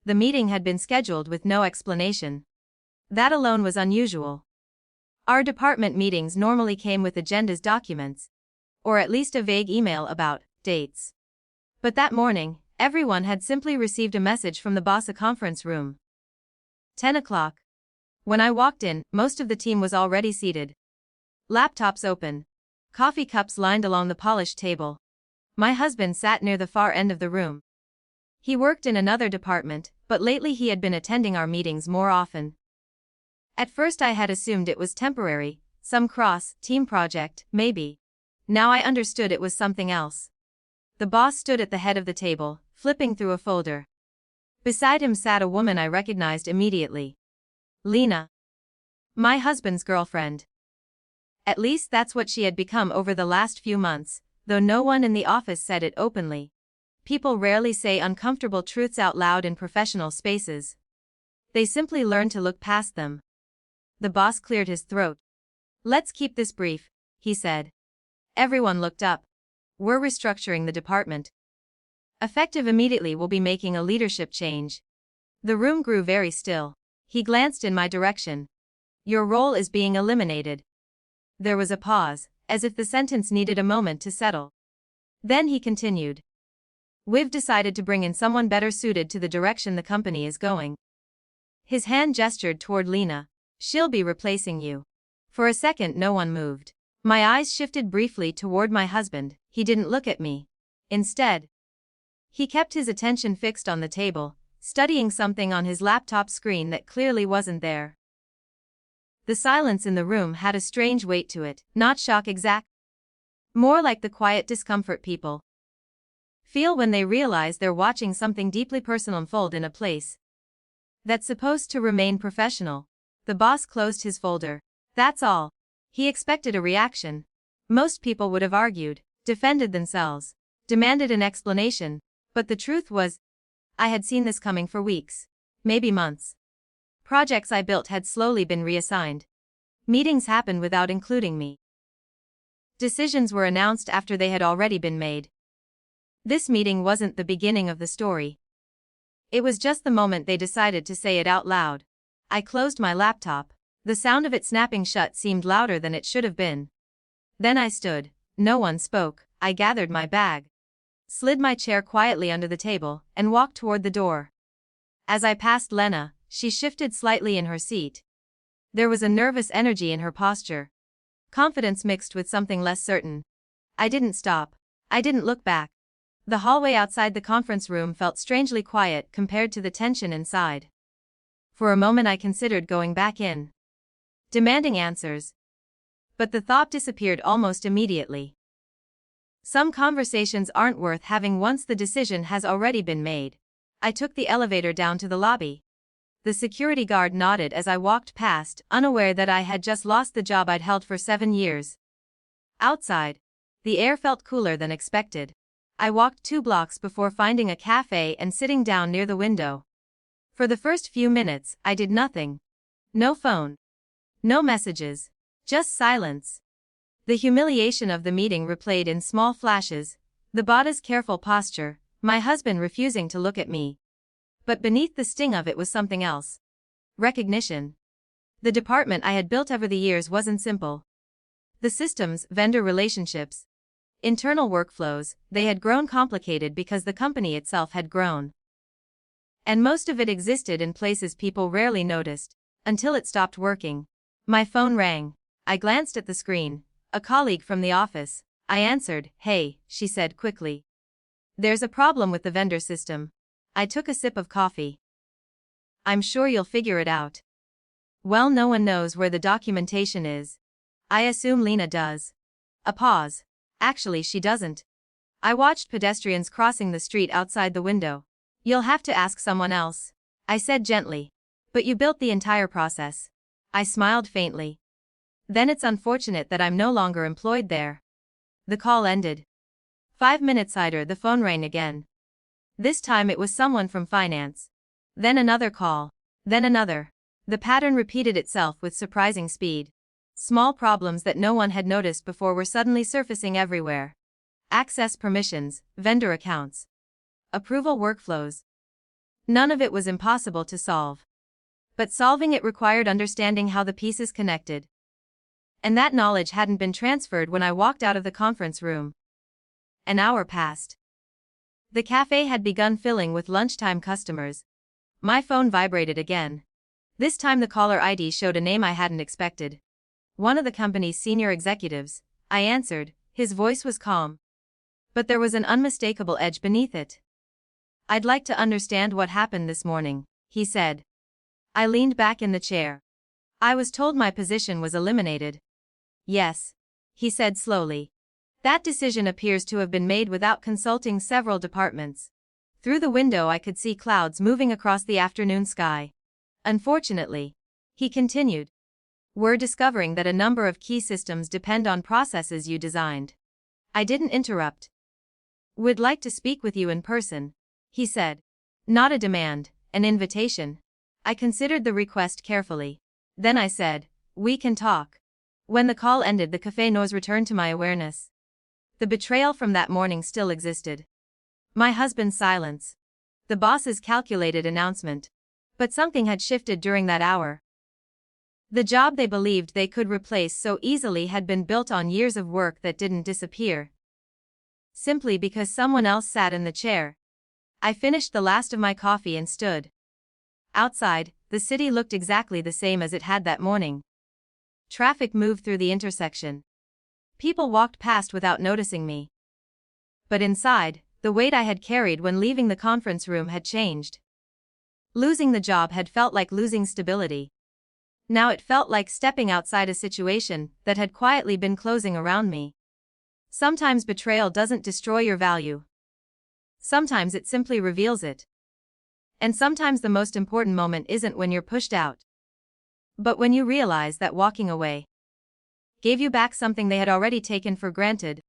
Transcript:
The meeting had been scheduled with no explanation. That alone was unusual. Our department meetings normally came with agendas, documents, or at least a vague email about dates. But that morning, everyone had simply received a message from the boss, a conference room. 10 o'clock. When I walked in, most of the team was already seated. Laptops open. Coffee cups lined along the polished table. My husband sat near the far end of the room. He worked in another department, but lately he had been attending our meetings more often. At first I had assumed it was temporary, some cross-team project, maybe. Now I understood it was something else. The boss stood at the head of the table, flipping through a folder. Beside him sat a woman I recognized immediately. Lena. My husband's girlfriend. At least that's what she had become over the last few months, though no one in the office said it openly. People rarely say uncomfortable truths out loud in professional spaces. They simply learn to look past them. The boss cleared his throat. "Let's keep this brief," he said. Everyone looked up. "We're restructuring the department. Effective immediately, we'll be making a leadership change." The room grew very still. He glanced in my direction. "Your role is being eliminated." There was a pause, as if the sentence needed a moment to settle. Then he continued. "We've decided to bring in someone better suited to the direction the company is going." His hand gestured toward Lena. "She'll be replacing you." For a second no one moved. My eyes shifted briefly toward my husband. He didn't look at me. Instead, he kept his attention fixed on the table, studying something on his laptop screen that clearly wasn't there. The silence in the room had a strange weight to it, not shock exact. More like the quiet discomfort people feel when they realize they're watching something deeply personal unfold in a place that's supposed to remain professional. The boss closed his folder. That's all. He expected a reaction. Most people would have argued, defended themselves, demanded an explanation, but the truth was, I had seen this coming for weeks, maybe months. Projects I built had slowly been reassigned. Meetings happened without including me. Decisions were announced after they had already been made. This meeting wasn't the beginning of the story. It was just the moment they decided to say it out loud. I closed my laptop. The sound of it snapping shut seemed louder than it should have been. Then I stood. No one spoke. I gathered my bag, slid my chair quietly under the table, and walked toward the door. As I passed Lena, she shifted slightly in her seat. There was a nervous energy in her posture, confidence mixed with something less certain. I didn't stop. I didn't look back. The hallway outside the conference room felt strangely quiet compared to the tension inside. For a moment I considered going back in, demanding answers. But the thought disappeared almost immediately. Some conversations aren't worth having once the decision has already been made. I took the elevator down to the lobby. The security guard nodded as I walked past, unaware that I had just lost the job I'd held for 7 years. Outside, the air felt cooler than expected. I walked 2 blocks before finding a cafe and sitting down near the window. For the first few minutes, I did nothing. No phone. No messages. Just silence. The humiliation of the meeting replayed in small flashes, the boss's careful posture, my husband refusing to look at me. But beneath the sting of it was something else. Recognition. The department I had built over the years wasn't simple. The systems, vendor relationships, internal workflows, they had grown complicated because the company itself had grown. And most of it existed in places people rarely noticed, until it stopped working. My phone rang. I glanced at the screen. A colleague from the office. I answered. "Hey," she said quickly. "There's a problem with the vendor system." I took a sip of coffee. "I'm sure you'll figure it out." "Well, no one knows where the documentation is." "I assume Lena does." A pause. "Actually, she doesn't." I watched pedestrians crossing the street outside the window. "You'll have to ask someone else," I said gently. "But you built the entire process." I smiled faintly. "Then it's unfortunate that I'm no longer employed there." The call ended. 5 minutes later, the phone rang again. This time it was someone from finance. Then another call. Then another. The pattern repeated itself with surprising speed. Small problems that no one had noticed before were suddenly surfacing everywhere. Access permissions, vendor accounts, approval workflows. None of it was impossible to solve. But solving it required understanding how the pieces connected. And that knowledge hadn't been transferred when I walked out of the conference room. An hour passed. The cafe had begun filling with lunchtime customers. My phone vibrated again. This time the caller ID showed a name I hadn't expected. One of the company's senior executives. I answered. His voice was calm. But there was an unmistakable edge beneath it. "I'd like to understand what happened this morning," he said. I leaned back in the chair. "I was told my position was eliminated." "Yes," he said slowly. "That decision appears to have been made without consulting several departments." Through the window I could see clouds moving across the afternoon sky. "Unfortunately," he continued, "we're discovering that a number of key systems depend on processes you designed." I didn't interrupt. "Would like to speak with you in person," he said. Not a demand, an invitation. I considered the request carefully. Then I said, "We can talk." When the call ended, the cafe noise returned to my awareness. The betrayal from that morning still existed. My husband's silence. The boss's calculated announcement. But something had shifted during that hour. The job they believed they could replace so easily had been built on years of work that didn't disappear. Simply because someone else sat in the chair. I finished the last of my coffee and stood. Outside, the city looked exactly the same as it had that morning. Traffic moved through the intersection. People walked past without noticing me. But inside, the weight I had carried when leaving the conference room had changed. Losing the job had felt like losing stability. Now it felt like stepping outside a situation that had quietly been closing around me. Sometimes betrayal doesn't destroy your value. Sometimes it simply reveals it. And sometimes the most important moment isn't when you're pushed out, but when you realize that walking away gave you back something they had already taken for granted.